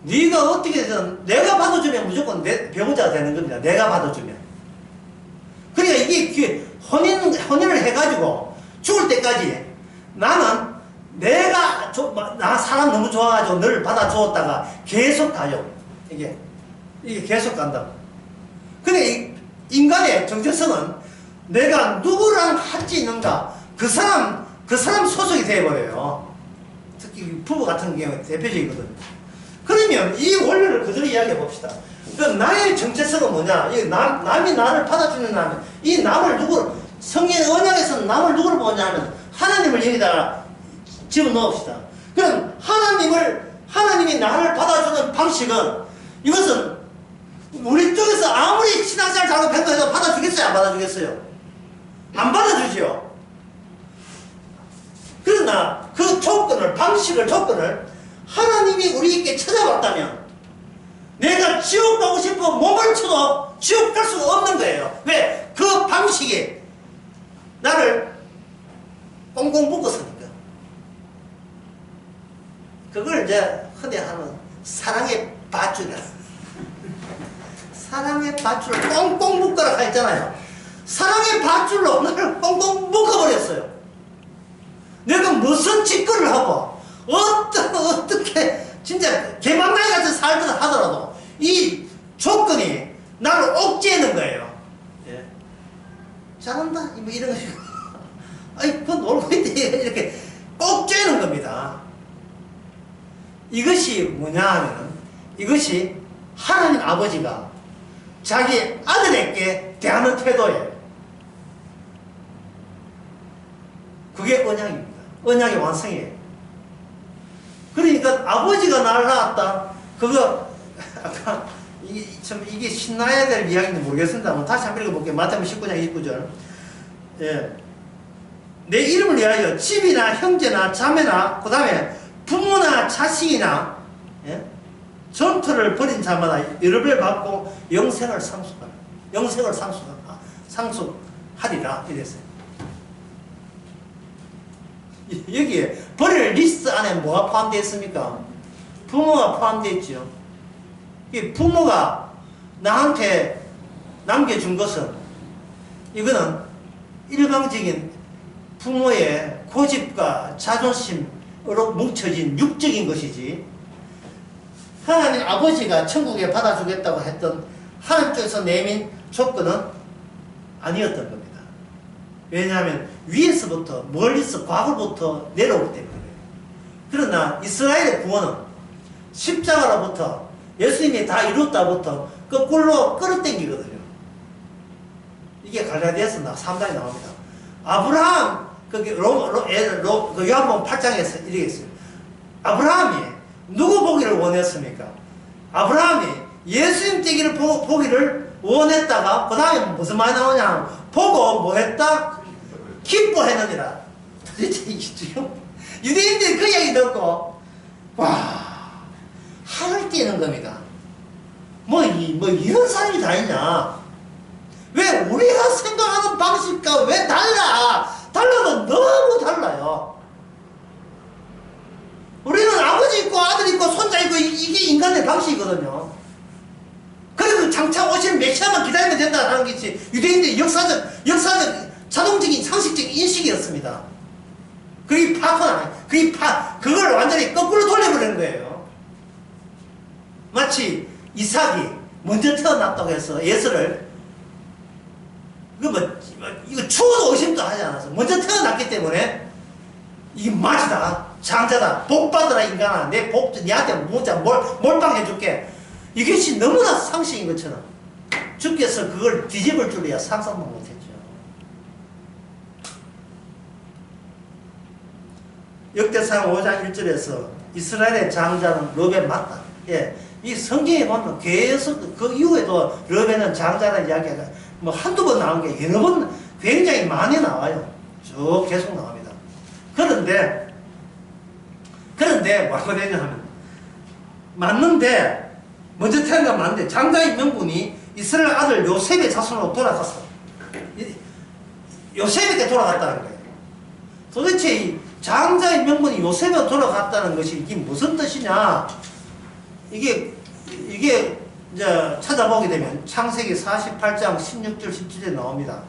네가 어떻게든 내가 받아주면 무조건 내 배우자가 되는 겁니다. 내가 받아주면. 그러니까 이게 헌인을 해가지고 죽을 때까지 나는 내가 나 사람 너무 좋아가지고 너를 받아주었다가 계속 가요. 이게 계속 간다. 근데 인간의 정체성은 내가 누구랑 할지 있는가, 그 사람 소속이 되어버려요. 특히 부부 같은 경우에 대표적이거든요. 그러면 이 원리를 그대로 이야기해 봅시다. 그 나의 정체성은 뭐냐? 남이 나를 받아주는 남, 이 남을 성경 언약에서는 남을 누구를 보냐면 하나님을 여기다가 집어넣읍시다. 그럼 하나님이 나를 받아주는 방식은, 이것은 우리 쪽에서 아무리 신앙생활 잘하고 변도해도 받아주겠어요? 안 받아주겠어요? 안 받아주지요. 그러나 그 조건을 하나님이 우리에게 찾아왔다면, 내가 지옥 가고 싶어 몸을 쳐도 지옥 갈 수가 없는 거예요. 왜? 그 방식이 나를 꽁꽁 묶었으니까. 그걸 이제 흔히 하는 사랑의 밧줄이라. 사랑의 밧줄을 꽁꽁 묶어라 했잖아요. 사랑의 밧줄로 나를 꽁꽁 묶어버렸어요. 내가 무슨 짓거리를 하고 어떻게 진짜 개망나이 같은 살들 하더라도 이 조건이 나를 억제하는 거예요. 예. 잘한다 뭐 이런 거. 아이 그거 놀고 있대 이렇게 억제하는 겁니다. 이것이 뭐냐 하면, 이것이 하나님 아버지가 자기 아들에게 대하는 태도예요. 그게 언약입니다. 언약의 완성이에요. 그러니까 아버지가 나를 낳았다. 그거 아까 이게 신나야 될 이야기인지 모르겠습니다. 다시 한번 읽어볼게요. 마태복음 19장 29절. 예. 내 이름을 위하여 집이나 형제나 자매나 그 다음에 부모나 자식이나, 예? 전투를 벌인 자마다 여러 배 받고 영생을 상속하라. 영생을 상속하리라 이랬어요. 여기에 벌일 리스트 안에 뭐가 포함되어 있습니까? 부모가 포함되어 있죠. 이 부모가 나한테 남겨준 것은, 이거는 일방적인 부모의 고집과 자존심으로 뭉쳐진 육적인 것이지, 하나님 아버지가 천국에 받아주겠다고 했던 하나님 쪽에서 내민 조건은 아니었던 겁니다. 왜냐하면 위에서부터, 멀리서 과거부터 내려오기 때문에. 그러나 이스라엘의 구원은 십자가로부터, 예수님이 다 이뤘다부터 거꾸로 끌어당기거든요. 이게 갈라디아서 3장에 나옵니다. 아브라함, 그 요한복음 8장에서 이렇게 했어요. 아브라함이 누구 보기를 원했습니까? 아브라함이 예수님 되기를 보기를 원했다가 그 다음에 무슨 말이 나오냐, 보고 뭐 했다? 기뻐했느니라. 도대체 지금 유대인들이 그 이야기 듣고 와, 하늘 뛰는 겁니다. 뭐 이런 사람이 다 있냐? 왜 우리가 생각하는 방식과 왜 달라도 너무 달라요. 우리는 아버지 있고 아들 있고 손자 있고 이게 인간의 방식이거든요. 그리고 장차 오실 메시아만 기다리면 된다는 것이 유대인들의 역사적 자동적인 상식적인 인식이었습니다. 그게 그걸 완전히 거꾸로 돌려버리는 거예요. 마치 이삭이 먼저 태어났다고 해서 예수를 이거 추워도 의심도 하지 않았어. 먼저 태어났기 때문에 이게 맞이다, 장자다, 복 받으라 인간아, 내 복 니한테 몰빵해줄게. 이것이 너무나 상식인 것처럼 주께서 그걸 뒤집을 줄이야 상상도 못했죠. 역대상 5장 1절에서 이스라엘의 장자는 르벤 맞다. 예, 이 성경에 보면 계속 그 이후에도 르벤은 장자라는 이야기가 뭐 한두 번 나온 게 여러 번 굉장히 많이 나와요. 쭉 계속 나옵니다. 그런데 뭐라고 되냐 하면, 맞는데 먼저 태어난 건 맞는데 장자인 명분이 이스라엘 아들 요셉의 자손으로 돌아갔어. 요셉에게 돌아갔다는 거예요. 도대체 이 장자의 명분이 요셉에 돌아갔다는 것이 이게 무슨 뜻이냐? 이게 이제 찾아보게 되면 창세기 48장 16절 17절에 나옵니다.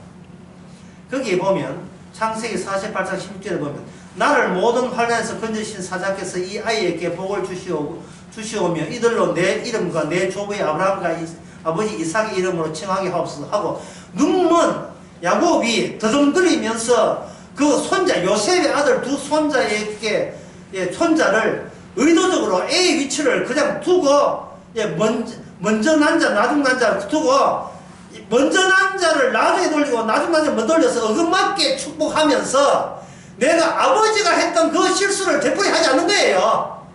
거기에 보면 창세기 48장 16절에 보면 나를 모든 환난에서 건져신 사자께서 이 아이에게 복을 주시오며 이들로 내 이름과 내 조부의 아브라함과 아버지 이삭의 이름으로 칭하게 하옵소서 하고 눈먼 야곱이 더듬거리면서 그 손자 요셉의 아들 두 손자에게 손자를 의도적으로 A의 위치를 그냥 두고 먼저 난 자 나중 난 자 두고 먼저 난 자를 나중에 돌리고 나중 난 자를 못 돌려서 어긋맞게 축복하면서 내가 아버지가 했던 그 실수를 되풀이하지 않는 거예요.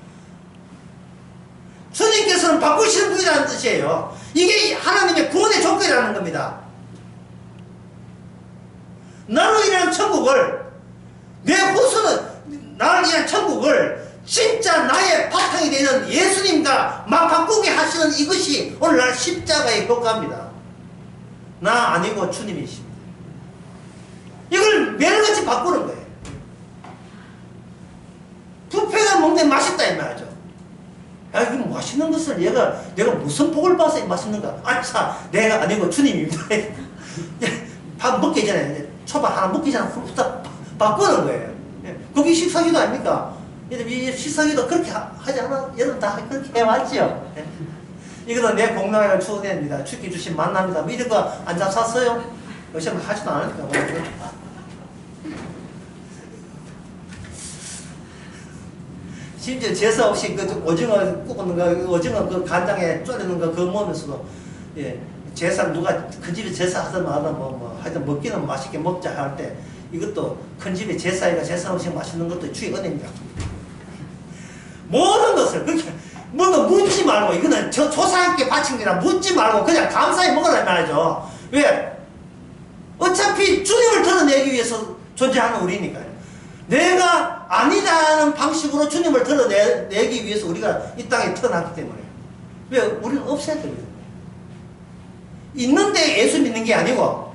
주님께서는 바꾸시는 분이라는 뜻이에요. 이게 하나님의 구원의 조건이라는 겁니다. 나로 인한 천국을 내 후손은 나를 위한 천국을 진짜 나의 바탕이 되는 예수님과 맞바꾸게 하시는 이것이 오늘날 십자가의 효과입니다. 나 아니고 주님이십니다. 이걸 매일같이 바꾸는 거예요. 뷔페가 먹는 맛있다 이 말이죠. 야, 이거 맛있는 것을 내가 무슨 복을 봐서 맛있는가? 아차, 내가 아니고 주님입니다. 밥 먹기 전에 초밥 하나 먹기 전에 후딱 바꾸는 거예요. 그게 식사기도 아닙니까? 이 식사기도 그렇게 하지 않아? 여러분 다 그렇게 해왔지요? 이거는 내 공명을 추구냅니다. 죽기 주신 만납니다. 뭐 이런 거 안 잡쌌어요? 요즘 하지도 않으니까. 심지어 제사 없이 그 오징어 굽는 거, 오징어 그 간장에 졸이는 거 그거 먹으면서도, 예, 제사 누가 큰 집에 제사 하든 마든 하여튼 먹기는 맛있게 먹자 할 때 이것도 큰 집에 제사이가 제사 없이 맛있는 것도 주의 은혜입니다. 모든 것을 그렇게 뭔가 묻지 말고 이거는 저 조상께 바친 게라 묻지 말고 그냥 감사히 먹으라 말이죠. 왜? 어차피 주님을 드러내기 위해서 존재하는 우리니까요. 내가 아니다는 방식으로 주님을 드러내기 위해서 우리가 이 땅에 태어났기 때문에. 왜? 우리는 없애야 되거든요. 있는데 예수 믿는 게 아니고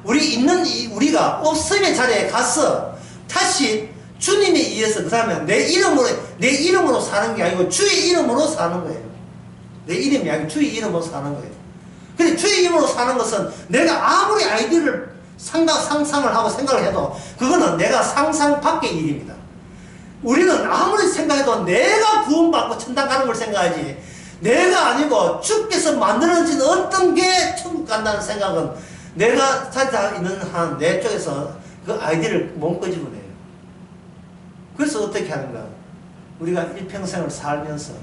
우리가 없음의 자리에 가서 다시 주님에 의해서 그 사람은 내 이름으로 사는 게 아니고 주의 이름으로 사는 거예요. 내 이름이 아니고 주의 이름으로 사는 거예요. 근데 주의 이름으로 사는 것은 내가 아무리 아이디어를 상상을 하고 생각을 해도 그거는 내가 상상 밖의 일입니다. 우리는 아무리 생각해도 내가 구원받고 천당 가는 걸 생각하지 내가 아니고 주께서 만들어진 어떤 게 천국 간다는 생각은 내가 살다 있는 한 내 쪽에서 그 아이디어를 못 끄집어내요. 그래서 어떻게 하는가? 우리가 일평생을 살면서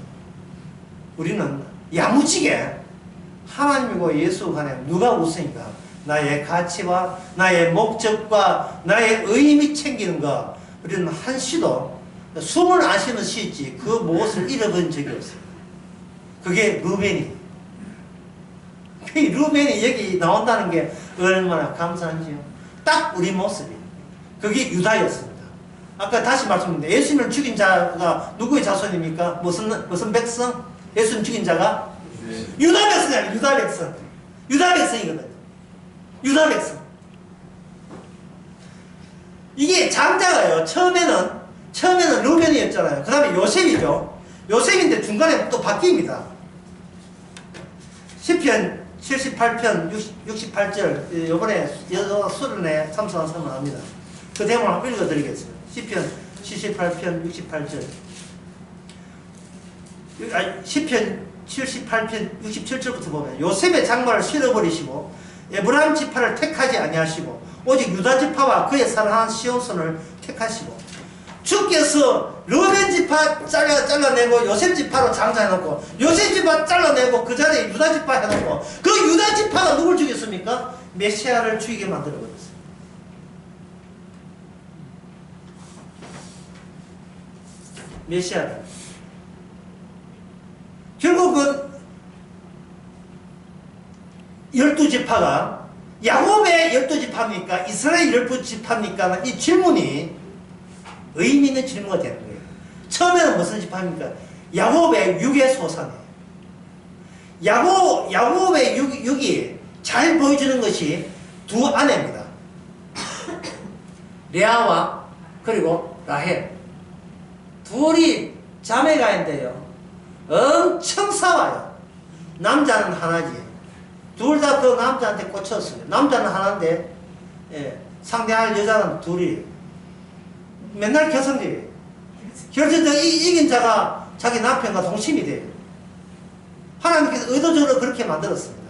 우리는 야무지게 하나님이고 예수 간에 누가 우선인가? 나의 가치와 나의 목적과 나의 의미 챙기는 거 우리는 한시도 숨을 안 쉬면 쉬지 그 무엇을 잃어버린 적이 없어요. 그게 루벤이. 루벤이 여기 나온다는 게 얼마나 감사한지요. 딱 우리 모습이. 그게 유다였습니다. 아까 다시 말씀드립니다. 예수님을 죽인 자가 누구의 자손입니까? 무슨 백성? 예수님 죽인 자가? 네. 유다 백성이 아니에요. 유다 백성. 유다 백성이거든요. 유다 백성. 이게 장자가요. 처음에는 루벤이었잖아요. 그 다음에 요셉이죠. 요셉인데 중간에 또 바뀝니다. 시편 78편 68절 요번에 수련회 참석한 사람 합니다. 그 내용을 한번 읽어드리겠습니다. 시편 78편 68절 시편 78편 67절부터 보면 요셉의 장막을 실어버리시고 에브라임 지파를 택하지 아니하시고 오직 유다 지파와 그의 사랑하는 시온손을 택하시고 주께서 르벤 지파 잘라내고 요셉 지파로 장사해놓고 요셉 지파 잘라내고 그 자리에 유다 지파 해놓고 그 유다 지파가 누굴 죽였습니까? 메시아를 죽이게 만들어버렸어요. 메시아를. 결국은 12지파가 야곱의 12지파입니까? 이스라엘 12지파입니까? 이 질문이 의미 있는 질문가 되는 거예요. 처음에는 무슨 지파입니까? 야곱의 육의 소산이에요. 야곱의 육이 잘 보여주는 것이 두 아내입니다. 레아와 그리고 라헬. 둘이 자매가인데요. 엄청 싸워요. 남자는 하나지. 둘 다 그 남자한테 꽂혔어요. 남자는 하나인데 상대할 여자는 둘이. 맨날 결승이에요. 결승전 이긴 자가 자기 남편과 동침이 돼요. 하나님께서 의도적으로 그렇게 만들었습니다.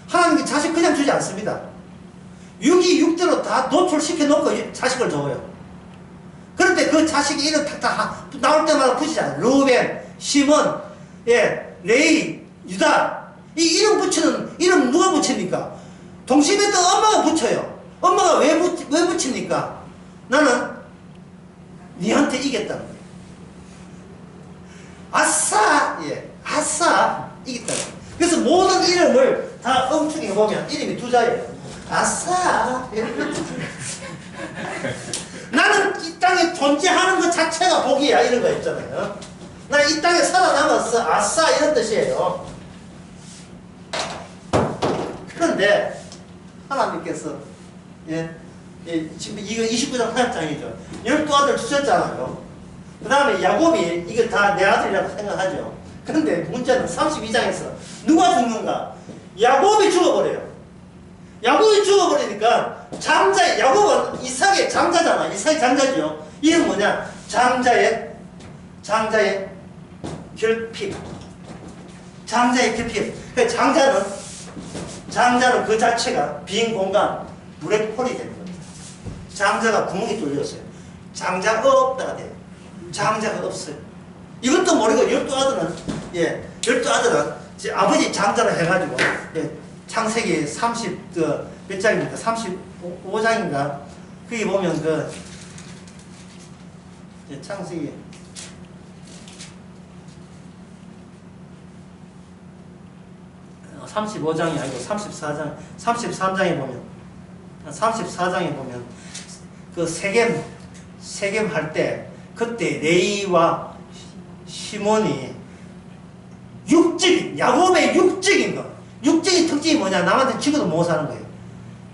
하나님께 자식 그냥 주지 않습니다. 6이 6대로 다 노출시켜 놓고 자식을 줘요. 그런데 그 자식이 이름 탁탁 나올 때마다 붙이잖아요. 루벤, 시몬, 예, 레이, 유다. 이 이름 붙이는, 이름 누가 붙입니까? 동심했던 엄마가 붙여요. 엄마가 왜 붙입니까? 나는 니한테 이겼다는 거예요. 아싸! 예, 아싸! 이겼다는 거예요. 그래서 모든 이름을 다 엄축해 보면 이름이 두 자예요. 아싸! 예. 나는 이 땅에 존재하는 것 자체가 복이야. 이런 거 있잖아요. 나 이 땅에 살아남았어. 아싸! 이런 뜻이에요. 그런데 하나님께서 예, 지금 이거 29장 8장이죠. 12아들 주셨잖아요. 그 다음에 야곱이 이거 다 내 아들이라고 생각하죠. 그런데 문제는 32장에서 누가 죽는가? 야곱이 죽어버려요. 야곱이 죽어버리니까 야곱은 이삭의 장자잖아. 이삭의 장자죠. 이는 뭐냐? 장자의 결핍. 장자의 결핍. 장자는 그 자체가 빈 공간, 블랙홀이 되는 겁니다. 장자가 구멍이 뚫렸어요. 장자가 없다가 돼요. 장자가 없어요. 이것도 모르고 12아들은, 예, 12아들은 아버지 장자를 해가지고, 예, 창세기 몇 장입니까? 35장인가? 거기 보면 창세기 35장이 아니고 33장에 보면 그 세겜 할 때 그때 레이와 시몬이 야곱의 육적인 거. 육적인 특징이 뭐냐? 남한테 죽어도 못 사는 거예요.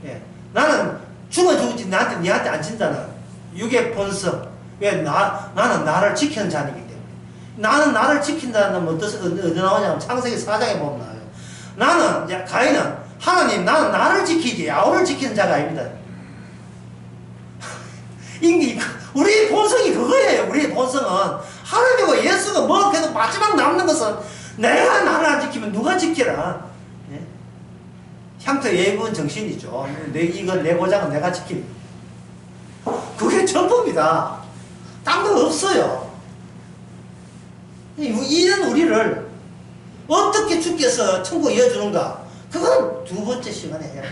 예. 나는 죽어주지 니한테 안 친다는 육의 본성. 왜? 나는 나를 지키는 자이기 때문에. 나는 나를 지킨다는 건 어디 나오냐면 창세기 4장에 보면 나와요. 가인은 하나님, 나는 나를 지키지 야곱을 지키는 자가 아닙니다. 우리의 본성이 그거예요. 우리의 본성은 하나님과 예수가 뭐 그래도 마지막 남는 것은 내가 나를 안 지키면 누가 지키라. 예? 향토 예분 정신이죠. 이건 내 보장은 내가 지킵니다. 그게 전부입니다. 딴 거 없어요. 이런 우리를 어떻게 주께서 천국 이어주는가? 그건 두 번째 시간에 해야 돼.